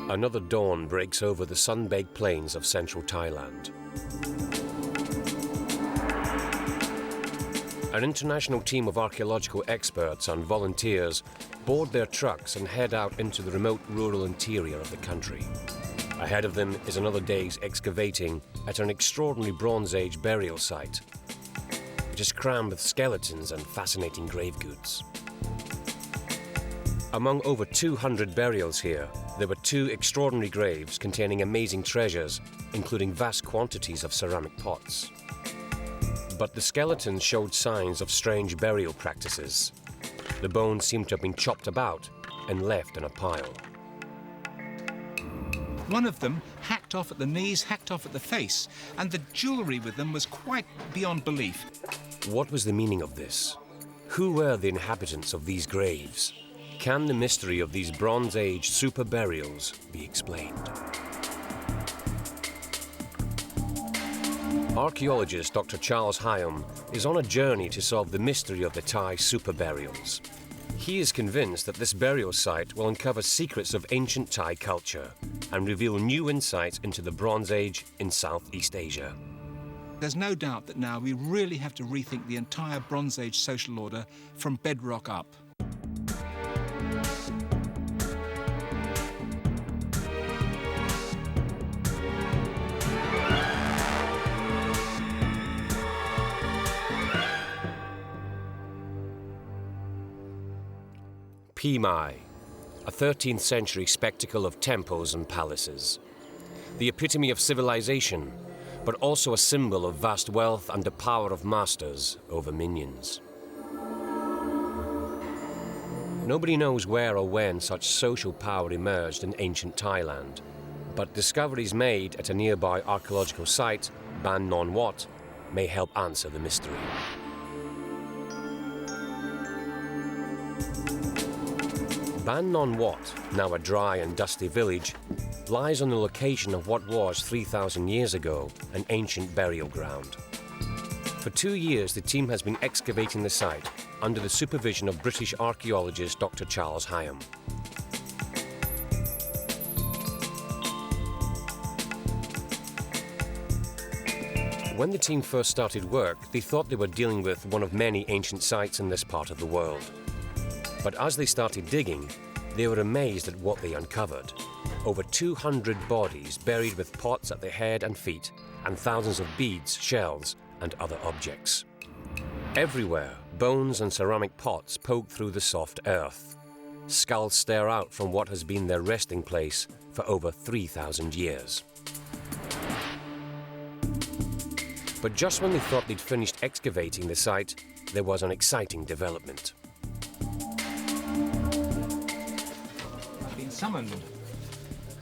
Another dawn breaks over the sun-baked plains of central Thailand. An international team of archaeological experts and volunteers board their trucks and head out into the remote rural interior of the country. Ahead of them is another day's excavating at an extraordinary Bronze Age burial site, which is crammed with skeletons and fascinating grave goods. Among over 200 burials here, there were 2 extraordinary graves containing amazing treasures, including vast quantities of ceramic pots. But the skeletons showed signs of strange burial practices. The bones seemed to have been chopped about and left in a pile. One of them hacked off at the knees, hacked off at the face, and the jewellery with them was quite beyond belief. What was the meaning of this? Who were the inhabitants of these graves? Can the mystery of these Bronze Age super burials be explained? Archaeologist Dr. Charles Hyam is on a journey to solve the mystery of the Thai super burials. He is convinced that this burial site will uncover secrets of ancient Thai culture and reveal new insights into the Bronze Age in Southeast Asia. There's no doubt that now we really have to rethink the entire Bronze Age social order from bedrock up. Pimai, a 13th century spectacle of temples and palaces. The epitome of civilization, but also a symbol of vast wealth and the power of masters over minions. Nobody knows where or when such social power emerged in ancient Thailand, but discoveries made at a nearby archaeological site, Ban Nonwat, may help answer the mystery. Ban Nonwat, now a dry and dusty village, lies on the location of what was 3,000 years ago an ancient burial ground. For 2 years, the team has been excavating the site under the supervision of British archaeologist Dr. Charles Hyam. When the team first started work, they thought they were dealing with one of many ancient sites in this part of the world. But as they started digging, they were amazed at what they uncovered. Over 200 bodies buried with pots at their head and feet, and thousands of beads, shells, and other objects. Everywhere, bones and ceramic pots poke through the soft earth. Skulls stare out from what has been their resting place for over 3,000 years. But just when they thought they'd finished excavating the site, there was an exciting development. Summoned.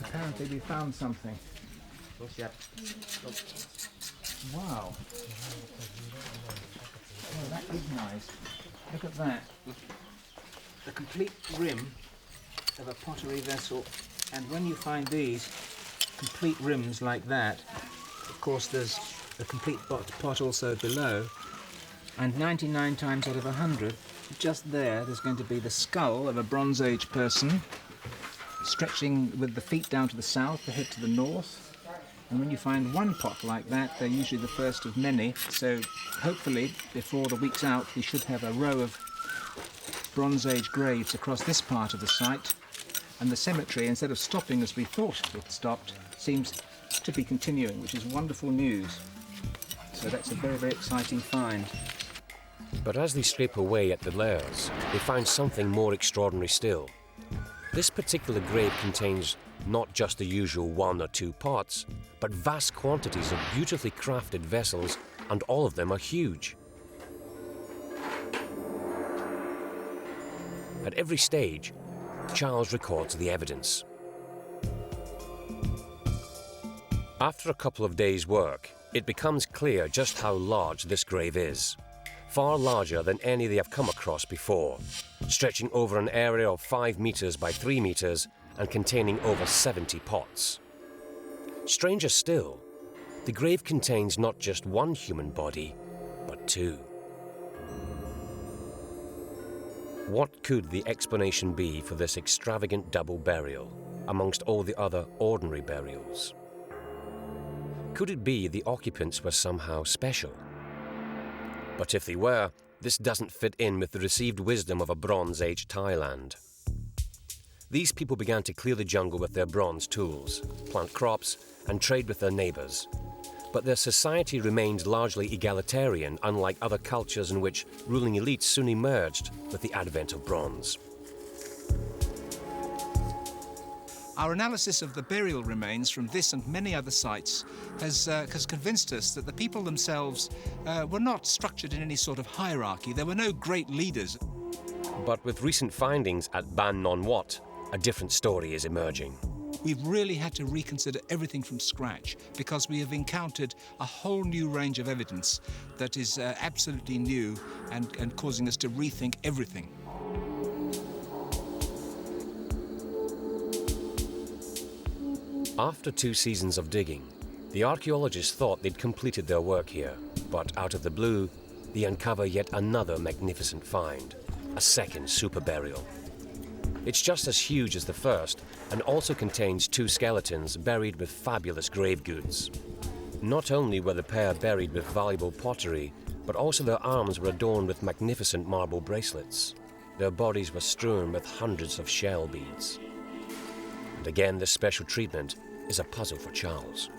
Apparently we found something. Wow. Oh, that is nice. Look at that. The complete rim of a pottery vessel. And when you find these complete rims like that, of course there's a complete pot also below. And 99 times out of 100, just there's going to be the skull of a Bronze Age person, stretching with the feet down to the south, the head to the north. And when you find one pot like that, they're usually the first of many. So hopefully, before the week's out, we should have a row of Bronze Age graves across this part of the site. And the cemetery, instead of stopping as we thought it stopped, seems to be continuing, which is wonderful news. So that's a very, very exciting find. But as they scrape away at the layers, they find something more extraordinary still. This particular grave contains not just the usual 1 or 2 pots, but vast quantities of beautifully crafted vessels, and all of them are huge. At every stage, Charles records the evidence. After a couple of days' work, it becomes clear just how large this grave is. Far larger than any they have come across before, stretching over an area of 5 meters by 3 meters and containing over 70 pots. Stranger still, the grave contains not just one human body, but 2. What could the explanation be for this extravagant double burial? amongst all the other ordinary burials. Could it be the occupants were somehow special? But if they were, this doesn't fit in with the received wisdom of a Bronze Age Thailand. These people began to clear the jungle with their bronze tools, plant crops, and trade with their neighbours. But their society remained largely egalitarian, unlike other cultures in which ruling elites soon emerged with the advent of bronze. Our analysis of the burial remains from this and many other sites has convinced us that the people themselves were not structured in any sort of hierarchy. There were no great leaders. But with recent findings at Ban Nonwat, a different story is emerging. We've really had to reconsider everything from scratch because we have encountered a whole new range of evidence that is absolutely new and causing us to rethink everything. After 2 seasons of digging, the archaeologists thought they'd completed their work here, but out of the blue, they uncover yet another magnificent find, a second super burial. It's just as huge as the first and also contains 2 skeletons buried with fabulous grave goods. Not only were the pair buried with valuable pottery, but also their arms were adorned with magnificent marble bracelets. Their bodies were strewn with hundreds of shell beads. And again, this special treatment is a puzzle for Charles.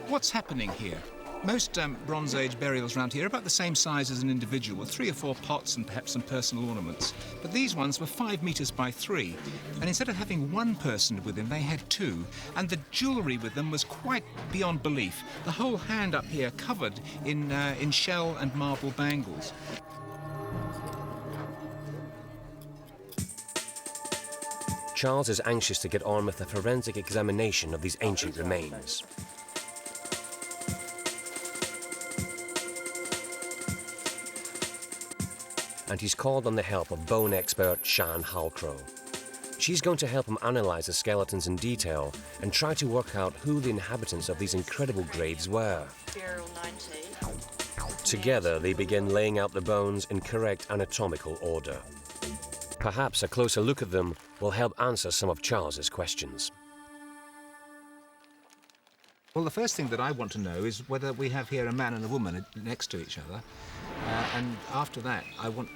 What's happening here? Most Bronze Age burials around here are about the same size as an individual, with 3 or 4 pots and perhaps some personal ornaments. But these ones were 5 metres by 3, and instead of having 1 person with them, they had 2, and the jewellery with them was quite beyond belief. The whole hand up here covered in shell and marble bangles. Charles is anxious to get on with a forensic examination of these ancient remains. And he's called on the help of bone expert Shan Halcro. She's going to help him analyse the skeletons in detail and try to work out who the inhabitants of these incredible graves were. Burial 90. Together, they begin laying out the bones in correct anatomical order. Perhaps a closer look at them will help answer some of Charles's questions. Well, the first thing that I want to know is whether we have here a man and a woman next to each other. And after that, I'm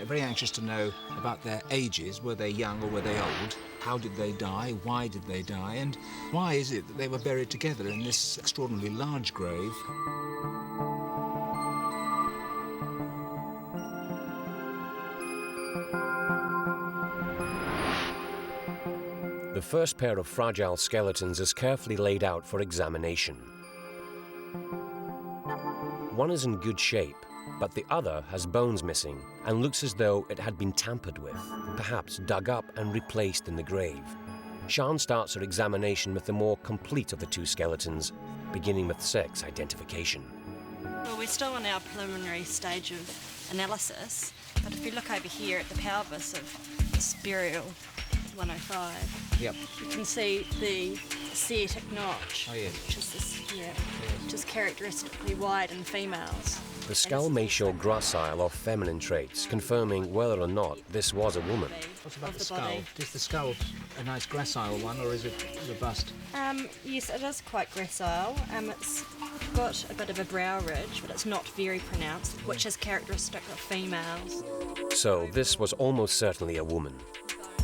very anxious to know about their ages. Were they young or were they old? How did they die? Why did they die? And why is it that they were buried together in this extraordinarily large grave? The first pair of fragile skeletons is carefully laid out for examination. One is in good shape, but the other has bones missing and looks as though it had been tampered with, perhaps dug up and replaced in the grave. Shan starts her examination with the more complete of the 2 skeletons, beginning with sex identification. Well, we're still in our preliminary stage of analysis, but if you look over here at the pelvis of this burial 105, Yep. you can see the sciatic notch, Oh, yeah. which is characteristically wide in females. The skull may show gracile or feminine traits, confirming whether or not this was a woman. What about Of the the skull? body. Is the skull a nice gracile one, or is it robust? Yes, it is quite gracile. It's got a bit of a brow ridge, but it's not very pronounced, which is characteristic of females. So this was almost certainly a woman.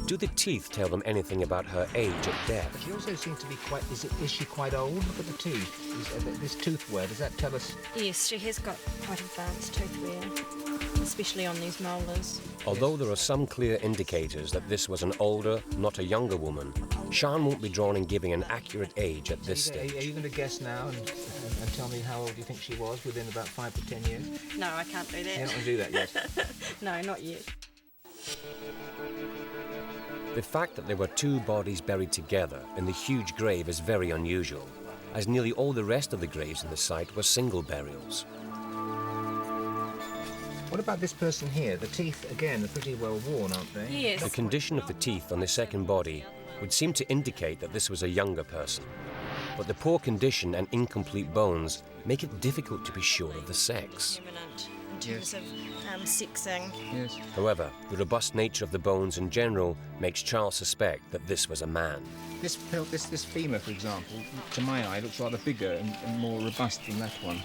Do the teeth tell them anything about her age at death? But she also seems to be quite... Is she quite old? Look at the teeth. This tooth wear, does that tell us... Yes, she has got quite advanced tooth wear, especially on these molars. Although there are some clear indicators that this was an older, not a younger woman, Shan won't be drawn in giving an accurate age at this Are stage. you going to guess now and tell me how old you think she was within about 5 to 10 years? No, I can't do that. You're not going to do that yet. No, not yet. The fact that there were 2 bodies buried together in the huge grave is very unusual, as nearly all the rest of the graves in the site were single burials. What about this person here? The teeth, again, are pretty well worn, aren't they? Yes. The condition of the teeth on the second body would seem to indicate that this was a younger person, but the poor condition and incomplete bones make it difficult to be sure of the sex. Eminent terms of sexing. Yes. However, the robust nature of the bones in general makes Charles suspect that this was a man. This femur, for example, to my eye, looks rather bigger and more robust than that one.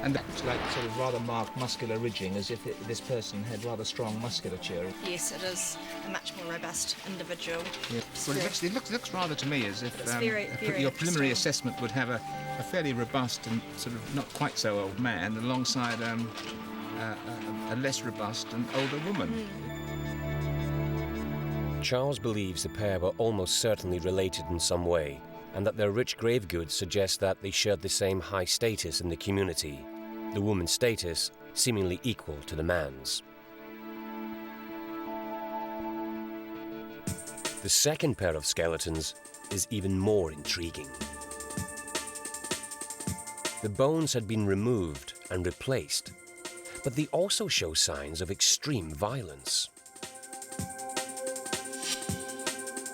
And that looks like sort of rather marked muscular ridging, as if this person had rather strong musculature. Yes, it is a much more robust individual. Yeah. Well, it looks rather to me as if very your preliminary interesting. assessment would have a fairly robust and sort of not quite so old man alongside a less robust and older woman. Charles believes the pair were almost certainly related in some way, and that their rich grave goods suggest that they shared the same high status in the community, the woman's status seemingly equal to the man's. The second pair of skeletons is even more intriguing. The bones had been removed and replaced, but they also show signs of extreme violence.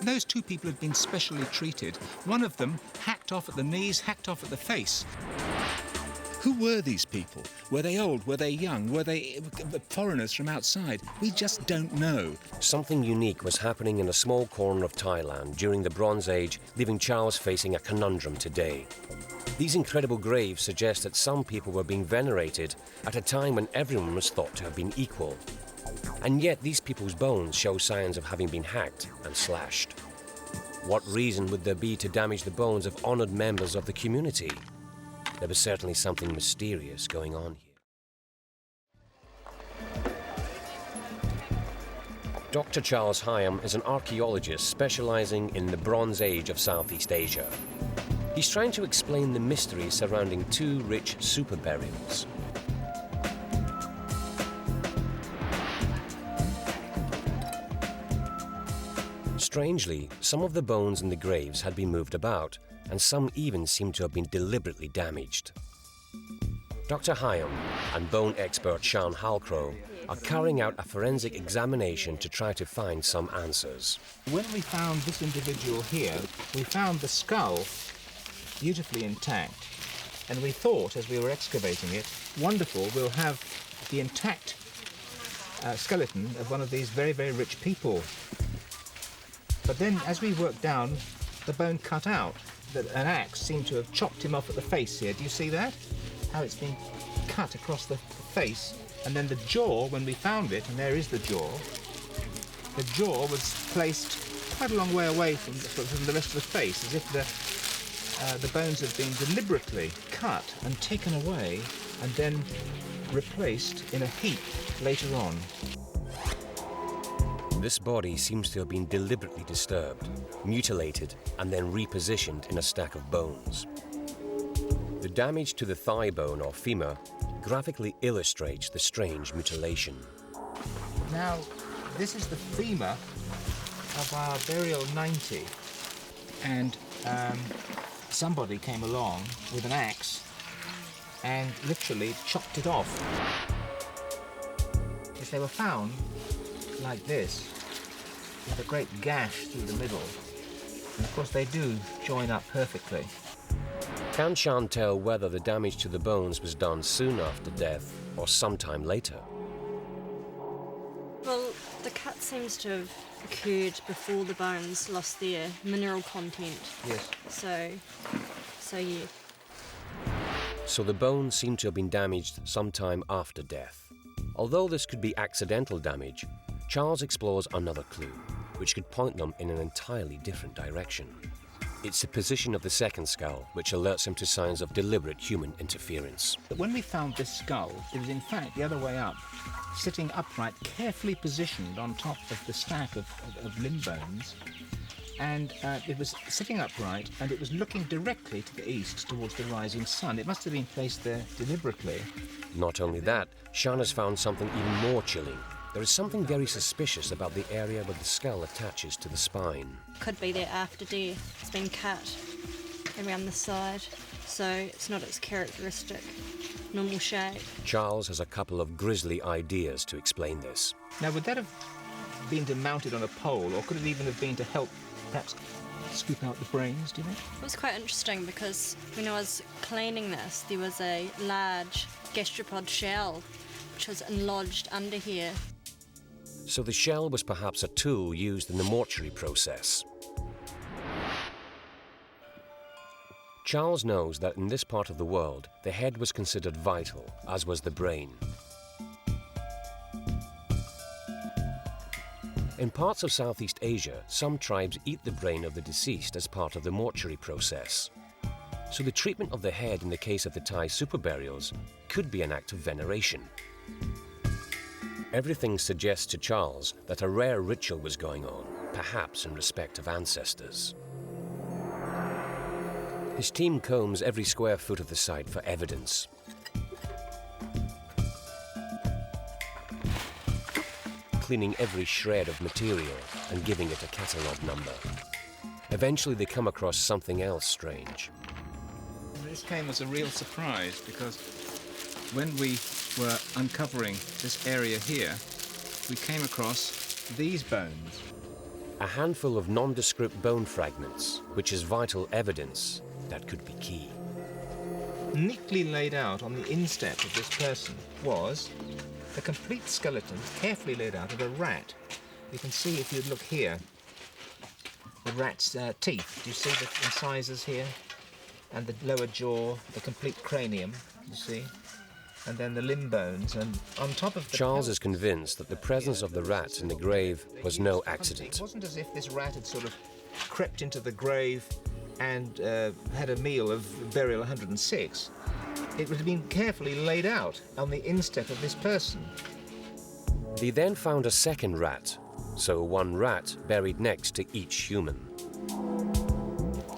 Those two people had been specially treated. One of them hacked off at the knees, hacked off at the face. Who were these people? Were they old? Were they young? Were they foreigners from outside? We just don't know. Something unique was happening in a small corner of Thailand during the Bronze Age, leaving Charles facing a conundrum today. These incredible graves suggest that some people were being venerated at a time when everyone was thought to have been equal. And yet these people's bones show signs of having been hacked and slashed. What reason would there be to damage the bones of honoured members of the community? There was certainly something mysterious going on here. Dr. Charles Hyam is an archaeologist specialising in the Bronze Age of Southeast Asia. He's trying to explain the mystery surrounding two rich super burials. Strangely, some of the bones in the graves had been moved about, and some even seem to have been deliberately damaged. Dr. Hyam and bone expert Shan Halcro are carrying out a forensic examination to try to find some answers. When we found this individual here, we found the skull beautifully intact, and we thought, as we were excavating it, wonderful, we'll have the intact skeleton of one of these very, very rich people. But then, as we worked down, the bone cut out. An axe seemed to have chopped him off at the face here. Do you see that? How it's been cut across the face. And then the jaw, when we found it, and there is the jaw was placed quite a long way away from the rest of the face, as if the bones had been deliberately cut and taken away and then replaced in a heap later on. This body seems to have been deliberately disturbed, mutilated, and then repositioned in a stack of bones. The damage to the thigh bone or femur graphically illustrates the strange mutilation. Now, this is the femur of our burial 90, and somebody came along with an axe and literally chopped it off. If they were found like this, with a great gash through the middle, and of course they do join up perfectly. Can Shan tell whether the damage to the bones was done soon after death or sometime later? Well, the cut seems to have occurred before the bones lost their mineral content. Yes. So yeah. So the bones seem to have been damaged sometime after death. Although this could be accidental damage, Charles explores another clue, which could point them in an entirely different direction. It's the position of the second skull, which alerts him to signs of deliberate human interference. But when we found this skull, it was in fact the other way up, sitting upright, carefully positioned on top of the stack of limb bones. And it was sitting upright, and it was looking directly to the east towards the rising sun. It must have been placed there deliberately. Not only that, Shan has found something even more chilling. There is something very suspicious about the area where the skull attaches to the spine. Could be that after death it's been cut around the side, so it's not its characteristic normal shape. Charles has a couple of grisly ideas to explain this. Now, would that have been mounted on a pole, or could it even have been to help perhaps scoop out the brains, do you think? It was quite interesting because when I was cleaning this, there was a large gastropod shell which was lodged under here. So the shell was perhaps a tool used in the mortuary process. Charles knows that in this part of the world, the head was considered vital, as was the brain. In parts of Southeast Asia, some tribes eat the brain of the deceased as part of the mortuary process. So the treatment of the head in the case of the Thai super burials could be an act of veneration. Everything suggests to Charles that a rare ritual was going on, perhaps in respect of ancestors. His team combs every square foot of the site for evidence. Cleaning every shred of material and giving it a catalogue number. Eventually they come across something else strange. This came as a real surprise because when we were uncovering this area here, we came across these bones. A handful of nondescript bone fragments, which is vital evidence that could be key. Neatly laid out on the instep of this person was a complete skeleton, carefully laid out, of a rat. You can see, if you look here, the rat's teeth. Do you see the incisors here? And the lower jaw, the complete cranium, you see? And then the limb bones, and on top of the... Charles is convinced that the presence of the rat in the grave was no accident. It wasn't as if this rat had sort of crept into the grave and had a meal of burial 106. It would have been carefully laid out on the instep of this person. They then found a second rat, so one rat buried next to each human.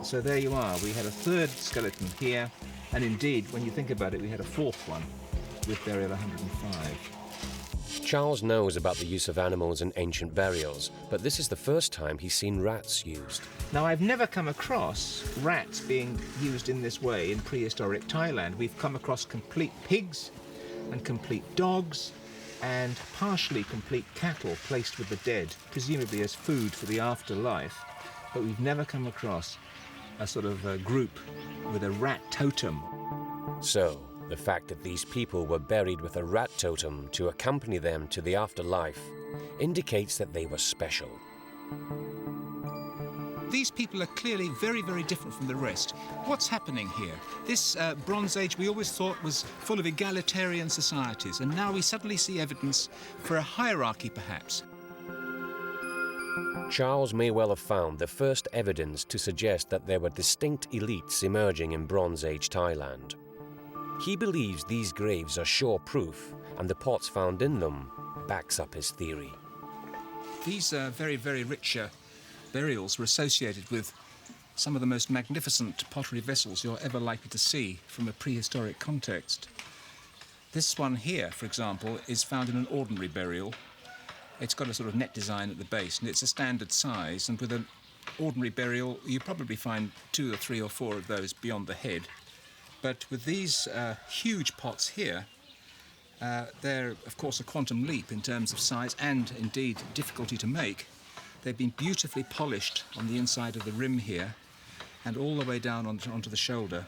So there you are, we had a third skeleton here, and indeed, when you think about it, we had a fourth one with burial 105. Charles knows about the use of animals in ancient burials, but this is the first time he's seen rats used. Now, I've never come across rats being used in this way in prehistoric Thailand. We've come across complete pigs and complete dogs and partially complete cattle placed with the dead, presumably as food for the afterlife. But we've never come across a sort of a group with a rat totem. So, the fact that these people were buried with a rat totem to accompany them to the afterlife indicates that they were special. These people are clearly very, very different from the rest. What's happening here? This Bronze Age we always thought was full of egalitarian societies, and now we suddenly see evidence for a hierarchy, perhaps. Charles may well have found the first evidence to suggest that there were distinct elites emerging in Bronze Age Thailand. He believes these graves are sure proof, and the pots found in them backs up his theory. These very, very rich burials were associated with some of the most magnificent pottery vessels you're ever likely to see from a prehistoric context. This one here, for example, is found in an ordinary burial. It's got a sort of net design at the base, and it's a standard size, and with an ordinary burial you probably find 2 or 3 or 4 of those beyond the head. But with these huge pots here, they're of course a quantum leap in terms of size and indeed difficulty to make. They've been beautifully polished on the inside of the rim here and all the way down onto the shoulder.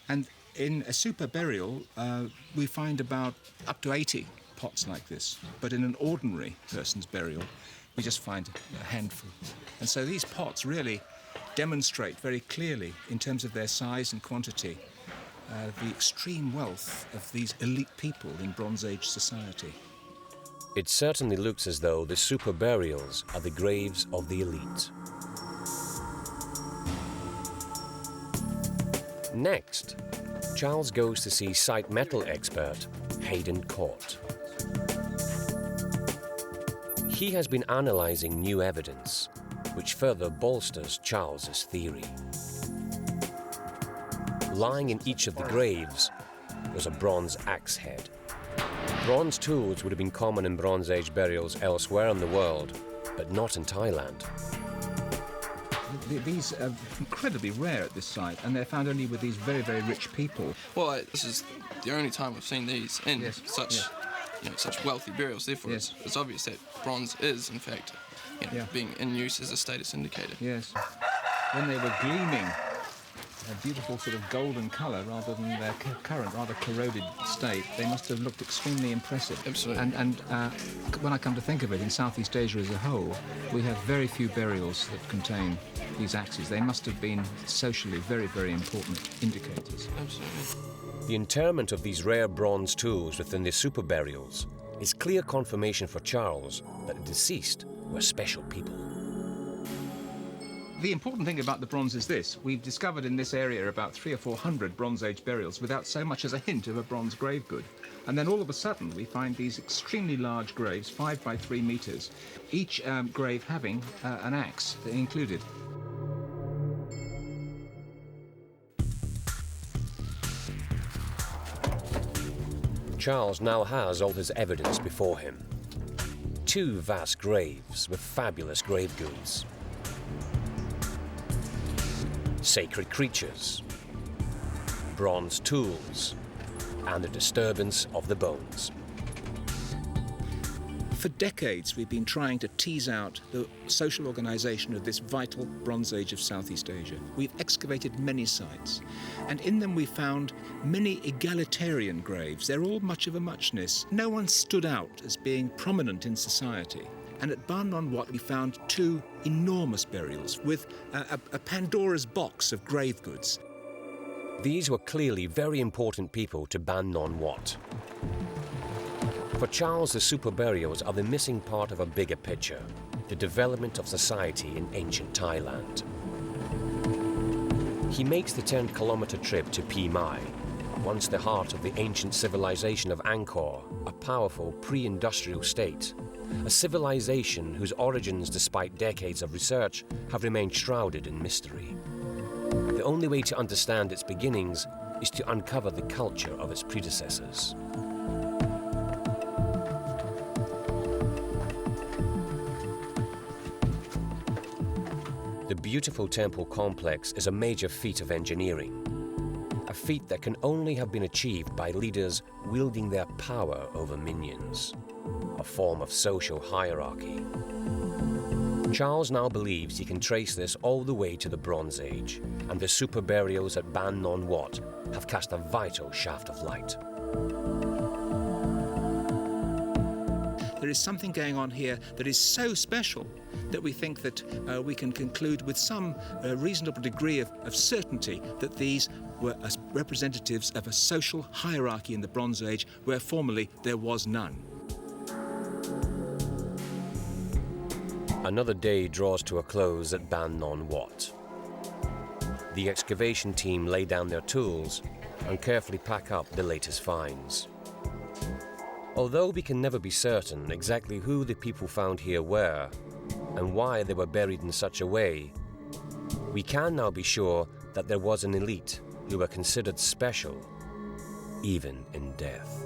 And in a super burial, we find about up to 80 pots like this. But in an ordinary person's burial, we just find a handful. And so these pots really demonstrate very clearly, in terms of their size and quantity, the extreme wealth of these elite people in Bronze Age society. It certainly looks as though the super burials are the graves of the elite. Next, Charles goes to see site metal expert Hayden Court. He has been analysing new evidence, which further bolsters Charles's theory. Lying in each of the graves was a bronze axe head. Bronze tools would have been common in Bronze Age burials elsewhere in the world, but not in Thailand. These are incredibly rare at this site, and they're found only with these very, very rich people. Well, this is the only time we've seen these in such wealthy burials. Therefore, it's obvious that bronze is, in fact, being in use as a status indicator. Yes. When they were gleaming a beautiful sort of golden colour rather than their current rather corroded state, they must have looked extremely impressive. Absolutely. And when I come to think of it, in Southeast Asia as a whole, we have very few burials that contain these axes. They must have been socially very, very important indicators. Absolutely. The interment of these rare bronze tools within the super burials is clear confirmation for Charles that the deceased were special people. The important thing about the bronze is this. We've discovered in this area about 300 or 400 Bronze Age burials without so much as a hint of a bronze grave good. And then all of a sudden we find these extremely large graves, 5 by 3 metres, each grave having an axe included. Charles now has all his evidence before him. 2 vast graves with fabulous grave goods. Sacred creatures, bronze tools, and the disturbance of the bones. For decades, we've been trying to tease out the social organisation of this vital Bronze Age of Southeast Asia. We've excavated many sites, and in them we found many egalitarian graves. They're all much of a muchness. No one stood out as being prominent in society. And at Ban Nonwat we found 2 enormous burials with a Pandora's box of grave goods. These were clearly very important people to Ban Nonwat. For Charles, the super burials are the missing part of a bigger picture, the development of society in ancient Thailand. He makes the 10-kilometer trip to Pi Mai, once the heart of the ancient civilization of Angkor, a powerful pre-industrial state. A civilization whose origins, despite decades of research, have remained shrouded in mystery. The only way to understand its beginnings is to uncover the culture of its predecessors. The beautiful temple complex is a major feat of engineering, a feat that can only have been achieved by leaders wielding their power over minions. A form of social hierarchy. Charles now believes he can trace this all the way to the Bronze Age, and the super burials at Ban Nonwat have cast a vital shaft of light. There is something going on here that is so special that we think that we can conclude with some reasonable degree of certainty that these were as representatives of a social hierarchy in the Bronze Age where formerly there was none. Another day draws to a close at Ban Nonwat. The excavation team lay down their tools and carefully pack up the latest finds. Although we can never be certain exactly who the people found here were and why they were buried in such a way, we can now be sure that there was an elite who were considered special, even in death.